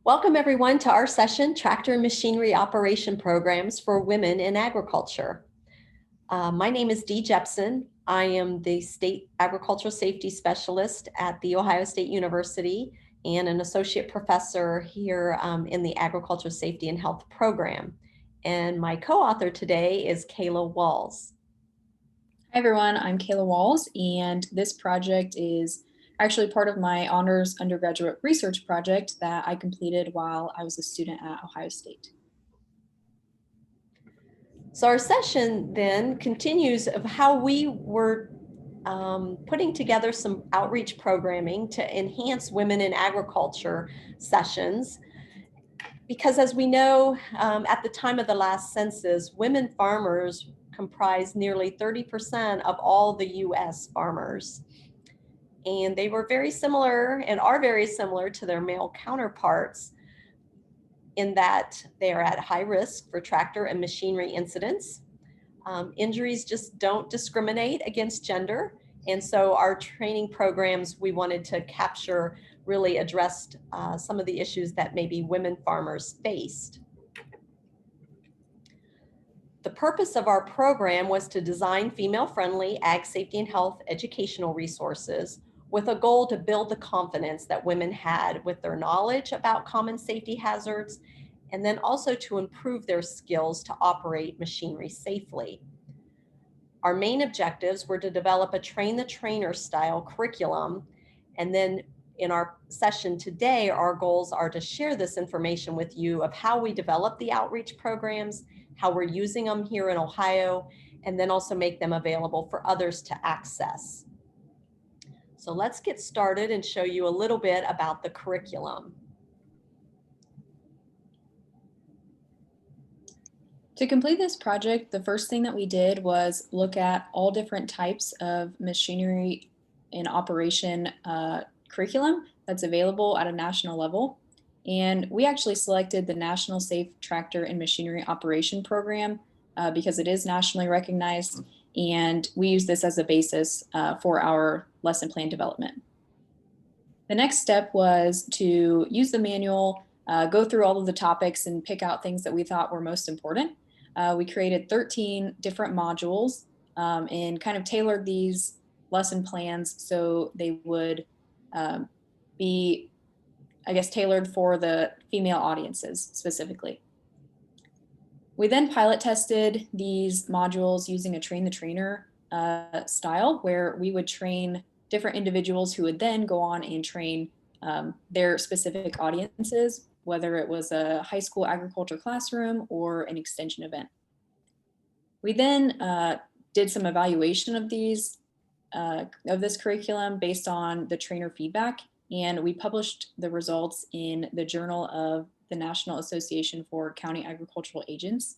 Welcome everyone to our session, Tractor and Machinery Operation Programs for Women in Agriculture. My name is Dee Jepson. I am the State Agricultural Safety Specialist at The Ohio State University and an Associate Professor here in the Agricultural Safety and Health Program. And my co-author today is Kayla Walls. Hi everyone, I'm Kayla Walls, and this project is actually part of my honors undergraduate research project that I completed while I was a student at Ohio State. So our session then continues of how we were putting together some outreach programming to enhance women in agriculture sessions. Because as we know, at the time of the last census, women farmers comprised nearly 30% of all the US farmers. And they were very similar and are very similar to their male counterparts in that they are at high risk for tractor and machinery incidents. Injuries just don't discriminate against gender. And so our training programs we wanted to capture really addressed some of the issues that maybe women farmers faced. The purpose of our program was to design female-friendly ag safety and health educational resources with a goal to build the confidence that women had with their knowledge about common safety hazards, and then also to improve their skills to operate machinery safely. Our main objectives were to develop a train-the-trainer style curriculum, and then in our session today, our goals are to share this information with you of how we develop the outreach programs, how we're using them here in Ohio, and then also make them available for others to access. So let's get started and show you a little bit about the curriculum. To complete this project, the first thing that we did was look at all different types of machinery in operation curriculum that's available at a national level. And we actually selected the National Safe Tractor and Machinery Operation Program because it is nationally recognized, and we use this as a basis for our lesson plan development. The next step was to use the manual, go through all of the topics and pick out things that we thought were most important. We created 13 different modules and kind of tailored these lesson plans so they would be, I guess, tailored for the female audiences specifically. We then pilot tested these modules using a train-the-trainer style, where we would train different individuals who would then go on and train their specific audiences, whether it was a high school agriculture classroom or an extension event. We then did some evaluation of this curriculum based on the trainer feedback, and we published the results in the Journal of the National Association for County Agricultural Agents.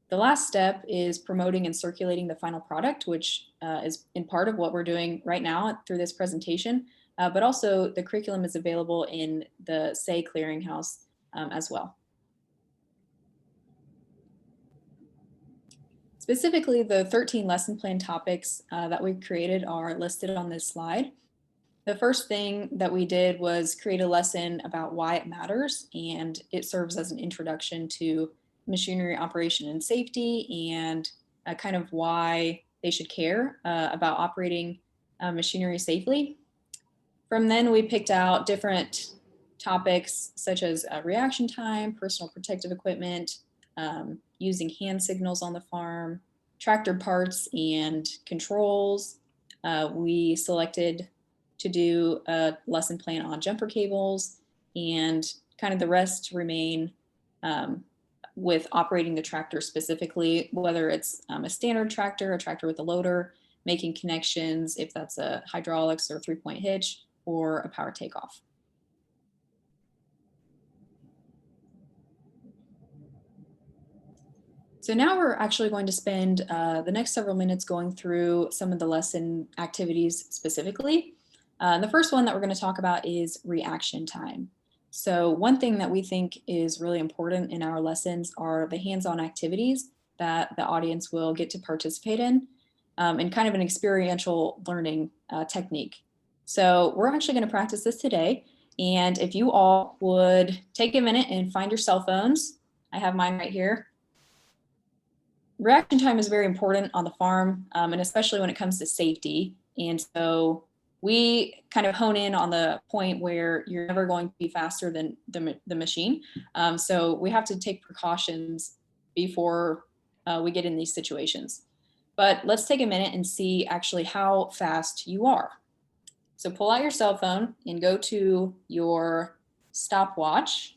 The last step is promoting and circulating the final product, which is in part of what we're doing right now through this presentation, but also the curriculum is available in the SAY Clearinghouse as well. Specifically, the 13 lesson plan topics that we've created are listed on this slide. The first thing that we did was create a lesson about why it matters, and it serves as an introduction to machinery operation and safety and kind of why they should care about operating machinery safely. From then, we picked out different topics such as reaction time, personal protective equipment, using hand signals on the farm, tractor parts and controls. We selected to do a lesson plan on jumper cables, and kind of the rest remain with operating the tractor specifically, whether it's a standard tractor, a tractor with a loader, making connections if that's a hydraulics or 3-point hitch, or a power takeoff. So now we're actually going to spend the next several minutes going through some of the lesson activities specifically. The first one that we're going to talk about is reaction time. So one thing that we think is really important in our lessons are the hands-on activities that the audience will get to participate in, and kind of an experiential learning technique. So we're actually going to practice this today, And if you all would take a minute and find your cell phones, I have mine right here. Reaction time is very important on the farm, and especially when it comes to safety. And so we kind of hone in on the point where you're never going to be faster than the machine. So we have to take precautions before we get in these situations. But let's take a minute and see actually how fast you are. So pull out your cell phone and go to your stopwatch.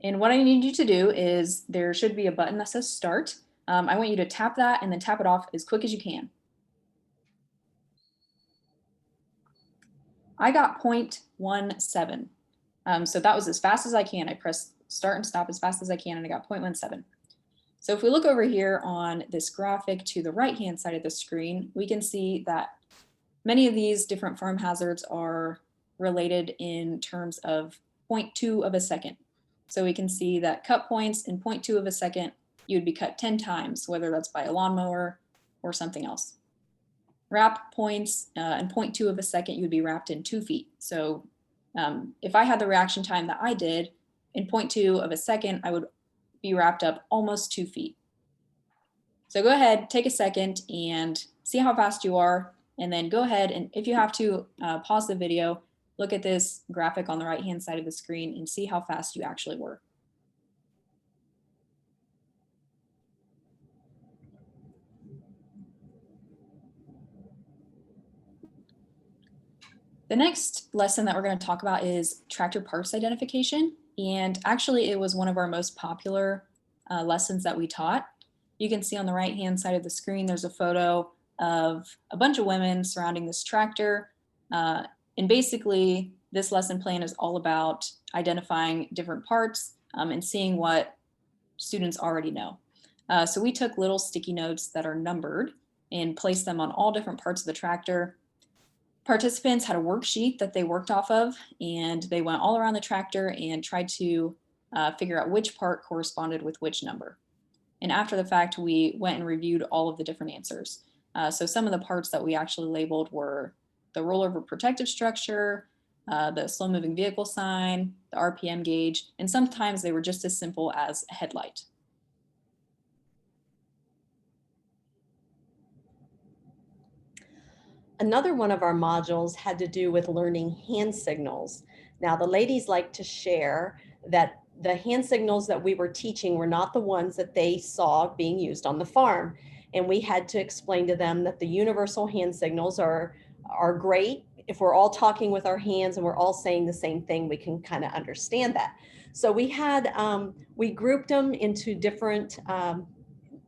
And what I need you to do is there should be a button that says start. I want you to tap that and then tap it off as quick as you can. I got 0.17. So that was as fast as I can. I pressed start and stop as fast as I can and I got 0.17. So if we look over here on this graphic to the right-hand side of the screen, we can see that many of these different farm hazards are related in terms of 0.2 of a second. So we can see that cut points in 0.2 of a second, you would be cut 10 times, whether that's by a lawnmower or something else. Wrap points in 0.2 of a second, you would be wrapped in 2 feet. So if I had the reaction time that I did, in 0.2 of a second, I would be wrapped up almost 2 feet. So go ahead, take a second and see how fast you are. And then go ahead and if you have to pause the video, look at this graphic on the right-hand side of the screen and see how fast you actually were. The next lesson that we're going to talk about is tractor parts identification. And actually, it was one of our most popular lessons that we taught. You can see on the right-hand side of the screen, there's a photo of a bunch of women surrounding this tractor. And basically, this lesson plan is all about identifying different parts and seeing what students already know. So we took little sticky notes that are numbered and placed them on all different parts of the tractor. Participants had a worksheet that they worked off of, and they went all around the tractor and tried to figure out which part corresponded with which number. And after the fact, we went and reviewed all of the different answers. So some of the parts that we actually labeled were the rollover protective structure, the slow moving vehicle sign, the RPM gauge, and sometimes they were just as simple as a headlight. Another one of our modules had to do with learning hand signals. Now, the ladies like to share that the hand signals that we were teaching were not the ones that they saw being used on the farm. And we had to explain to them that the universal hand signals are great. If we're all talking with our hands and we're all saying the same thing, we can kind of understand that. So we had, we grouped them into different,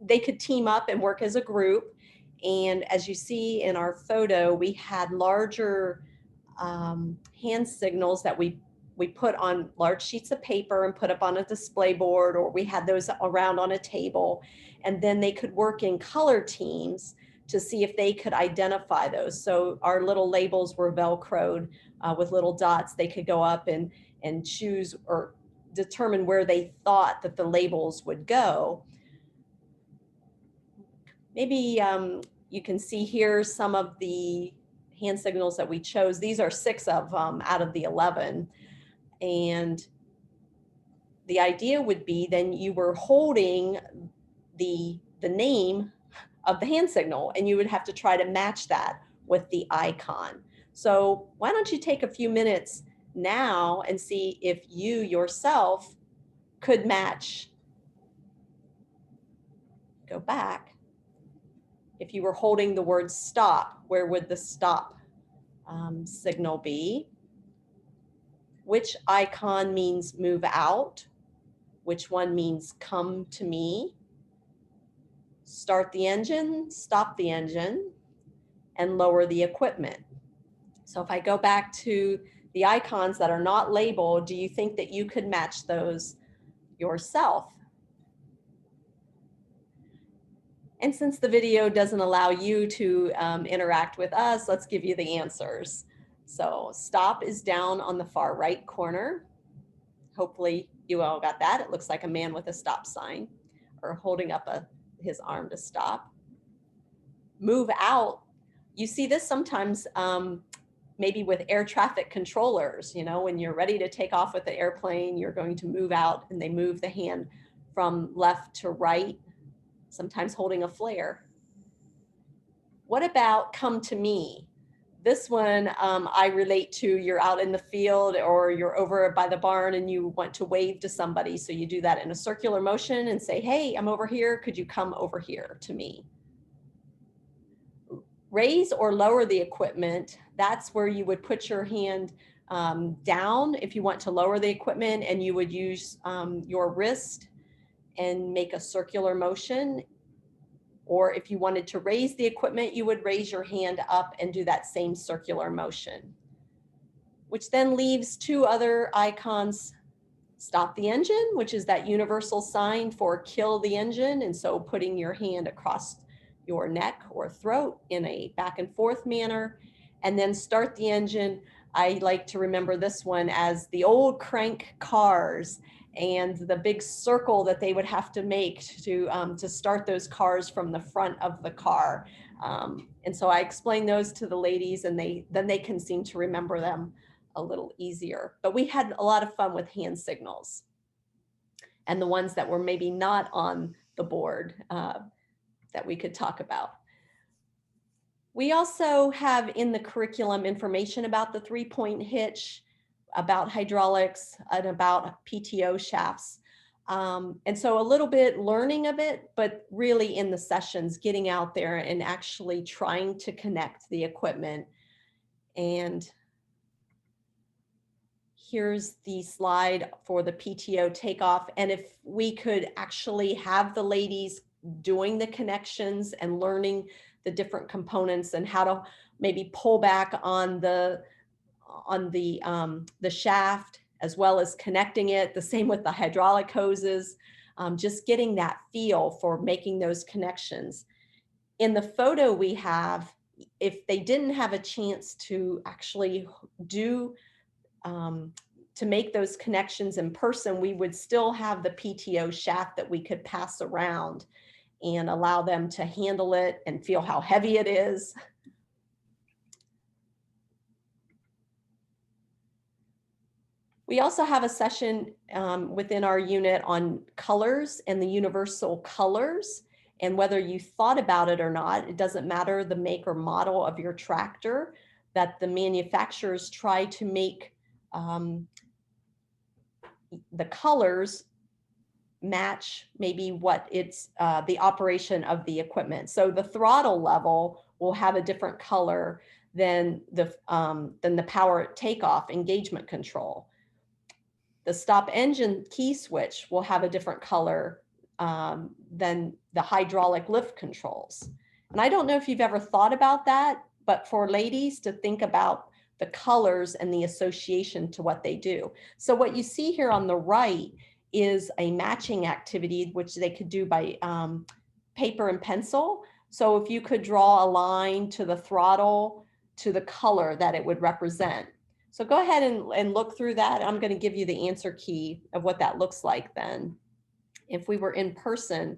they could team up and work as a group. And as you see in our photo, we had larger hand signals that we put on large sheets of paper and put up on a display board, or we had those around on a table. And then they could work in color teams to see if they could identify those. So our little labels were Velcroed with little dots. They could go up and choose or determine where they thought that the labels would go. Maybe you can see here some of the hand signals that we chose. These are 6 of them out of the 11. And the idea would be then you were holding the name of the hand signal, and you would have to try to match that with the icon. So why don't you take a few minutes now and see if you yourself could match. Go back. If you were holding the word stop, where would the stop signal be? Which icon means move out? Which one means come to me? Start the engine, stop the engine, and lower the equipment. So if I go back to the icons that are not labeled, do you think that you could match those yourself? And since the video doesn't allow you to interact with us, let's give you the answers. So stop is down on the far right corner. Hopefully you all got that. It looks like a man with a stop sign or holding up his arm to stop. Move out. You see this sometimes maybe with air traffic controllers, you know, when you're ready to take off with the airplane, you're going to move out and they move the hand from left to right, sometimes holding a flare. What about come to me? This one I relate to, you're out in the field or you're over by the barn and you want to wave to somebody. So you do that in a circular motion and say, hey, I'm over here. Could you come over here to me? Raise or lower the equipment. That's where you would put your hand down if you want to lower the equipment, and you would use your wrist and make a circular motion. Or if you wanted to raise the equipment, you would raise your hand up and do that same circular motion, which then leaves two other icons. Stop the engine, which is that universal sign for kill the engine. And so putting your hand across your neck or throat in a back and forth manner. And then start the engine. I like to remember this one as the old crank cars and the big circle that they would have to make to start those cars from the front of the car. And so I explain those to the ladies, and then they can seem to remember them a little easier. But we had a lot of fun with hand signals and the ones that were maybe not on the board that we could talk about. We also have in the curriculum information about the 3-point hitch, about hydraulics, and about PTO shafts. And so a little bit learning of it, but really in the sessions, getting out there and actually trying to connect the equipment. And here's the slide for the PTO takeoff. And if we could actually have the ladies doing the connections and learning the different components and how to maybe pull back on the shaft, as well as connecting it, the same with the hydraulic hoses, just getting that feel for making those connections. In the photo we have, if they didn't have a chance to actually do to make those connections in person, we would still have the PTO shaft that we could pass around and allow them to handle it and feel how heavy it is. We also have a session within our unit on colors and the universal colors, and whether you thought about it or not, it doesn't matter the make or model of your tractor, that the manufacturers try to make the colors match maybe what it's the operation of the equipment. So the throttle level will have a different color than the power takeoff engagement control. The stop engine key switch will have a different color than the hydraulic lift controls. And I don't know if you've ever thought about that, but for ladies to think about the colors and the association to what they do. So what you see here on the right is a matching activity, which they could do by paper and pencil. So if you could draw a line to the throttle to the color that it would represent. So go ahead and look through that. I'm going to give you the answer key of what that looks like then. If we were in person,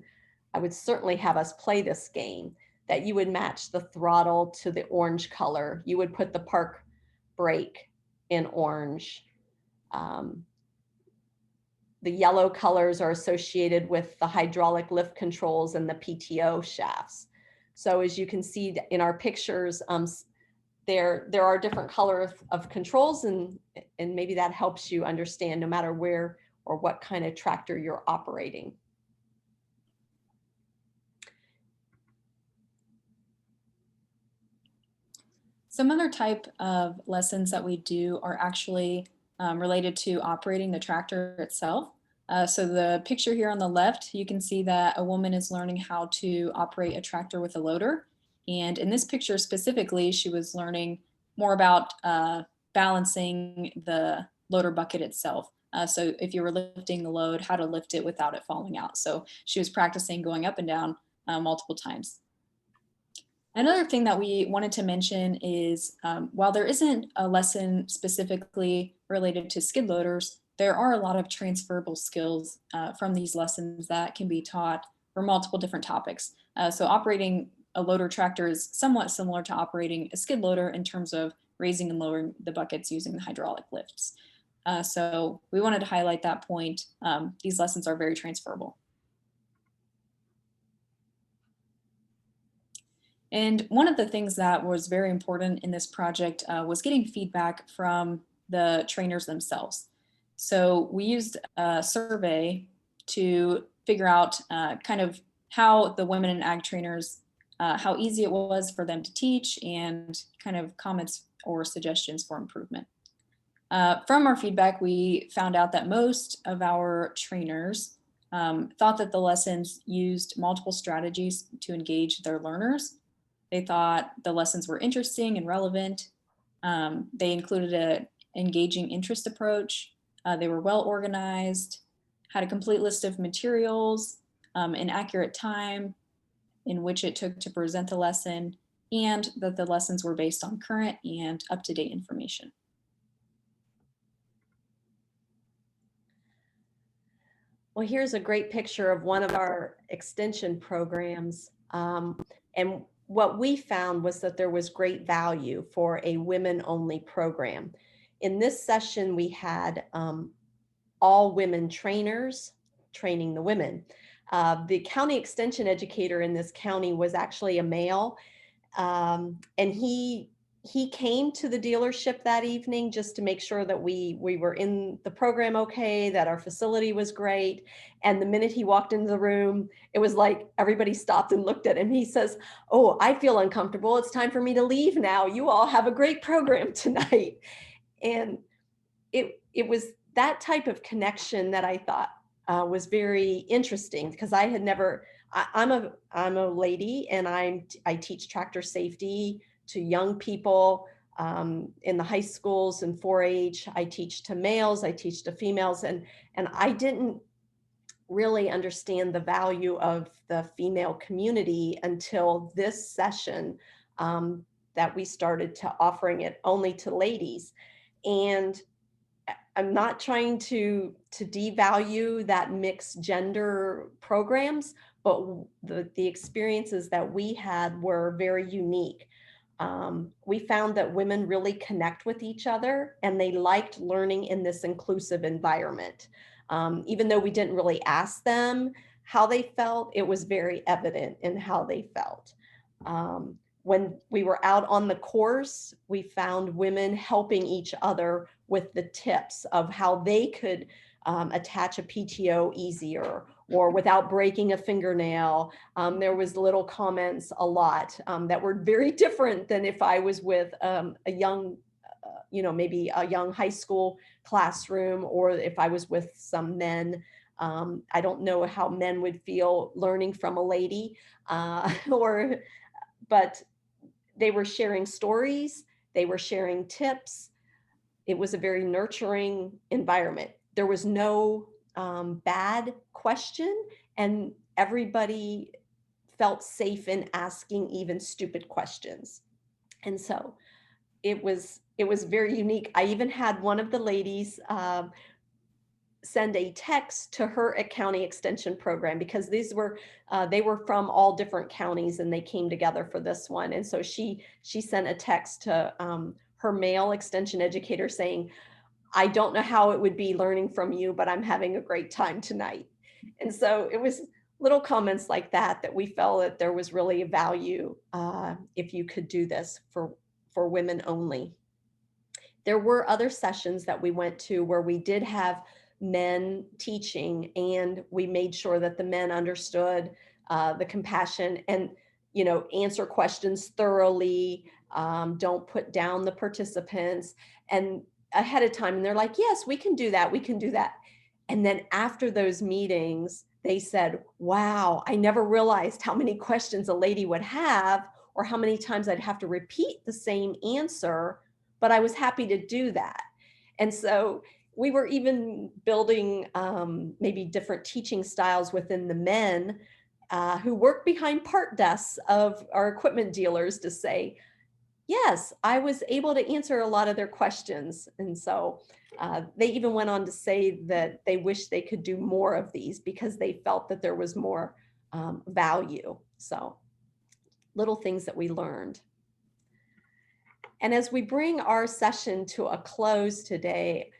I would certainly have us play this game, that you would match the throttle to the orange color. You would put the park brake in orange. The yellow colors are associated with the hydraulic lift controls and the PTO shafts. So as you can see in our pictures, there are different colors of controls, and maybe that helps you understand no matter where or what kind of tractor you're operating. Some other type of lessons that we do are actually related to operating the tractor itself. So the picture here on the left, you can see that a woman is learning how to operate a tractor with a loader. And in this picture specifically, she was learning more about balancing the loader bucket itself. So if you were lifting the load, how to lift it without it falling out. So she was practicing going up and down multiple times. Another thing that we wanted to mention is while there isn't a lesson specifically related to skid loaders, there are a lot of transferable skills from these lessons that can be taught for multiple different topics. So operating a loader tractor is somewhat similar to operating a skid loader in terms of raising and lowering the buckets using the hydraulic lifts. So we wanted to highlight that point. These lessons are very transferable. And one of the things that was very important in this project was getting feedback from the trainers themselves. So we used a survey to figure out kind of how the women in ag trainers, how easy it was for them to teach, and kind of comments or suggestions for improvement. From our feedback, we found out that most of our trainers thought that the lessons used multiple strategies to engage their learners. They thought the lessons were interesting and relevant. They included an engaging interest approach. They were well organized, had a complete list of materials, an accurate time in which it took to present the lesson, and that the lessons were based on current and up-to-date information. Well, here's a great picture of one of our extension programs. And what we found was that there was great value for a women-only program. In this session, we had all women trainers training the women. The county extension educator in this county was actually a male, and he came to the dealership that evening just to make sure that we were in the program okay, that our facility was great. And the minute he walked into the room, it was like everybody stopped and looked at him. He says, "Oh, I feel uncomfortable. It's time for me to leave now. You all have a great program tonight." And it was that type of connection that I thought was very interesting, because I had never. I'm a lady, and I teach tractor safety to young people in the high schools and 4-H. I teach to males, I teach to females, and I didn't really understand the value of the female community until this session, that we started to offering it only to ladies. And I'm not trying to devalue that mixed gender programs, but the experiences that we had were very unique. We found that women really connect with each other, and they liked learning in this inclusive environment. Even though we didn't really ask them how they felt, it was very evident in how they felt. When we were out on the course, we found women helping each other with the tips of how they could attach a PTO easier or without breaking a fingernail. There was little comments a lot that were very different than if I was with a young, maybe a young high school classroom, or if I was with some men. I don't know how men would feel learning from a lady, but they were sharing stories, they were sharing tips. It was a very nurturing environment. There was no bad question, and everybody felt safe in asking even stupid questions. And so it was very unique. I even had one of the ladies send a text to her county extension program, because these were they were from all different counties, and they came together for this one. And so she sent a text to her male extension educator saying, "I don't know how it would be learning from you, but I'm having a great time tonight." And so it was little comments like that we felt that there was really a value if you could do this for women only. There were other sessions that we went to where we did have men teaching, and we made sure that the men understood the compassion and, answer questions thoroughly. Don't put down the participants and ahead of time. And they're like, "Yes, we can do that. We can do that." And then after those meetings, they said, "Wow, I never realized how many questions a lady would have, or how many times I'd have to repeat the same answer, but I was happy to do that." And so we were even building maybe different teaching styles within the men who work behind part desks of our equipment dealers to say, "Yes, I was able to answer a lot of their questions." And so they even went on to say that they wish they could do more of these because they felt that there was more value. So little things that we learned. And as we bring our session to a close today,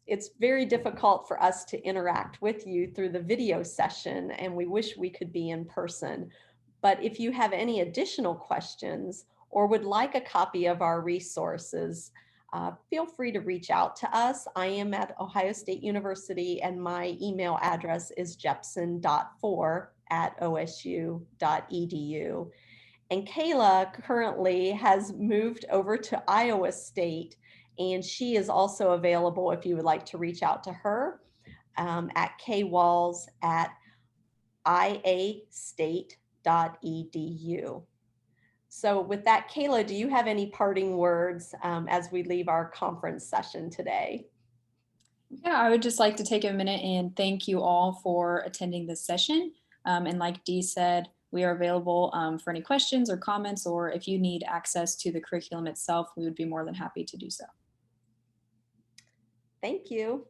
it's very difficult for us to interact with you through the video session, and we wish we could be in person. But if you have any additional questions or would like a copy of our resources, feel free to reach out to us. I am at Ohio State University, and my email address is jepson.4@osu.edu. And Kayla currently has moved over to Iowa State, and she is also available if you would like to reach out to her at kwalls@iastate.edu. So with that, Kayla, do you have any parting words as we leave our conference session today? Yeah, I would just like to take a minute and thank you all for attending this session. And like Dee said, we are available for any questions or comments, or if you need access to the curriculum itself, we would be more than happy to do so. Thank you.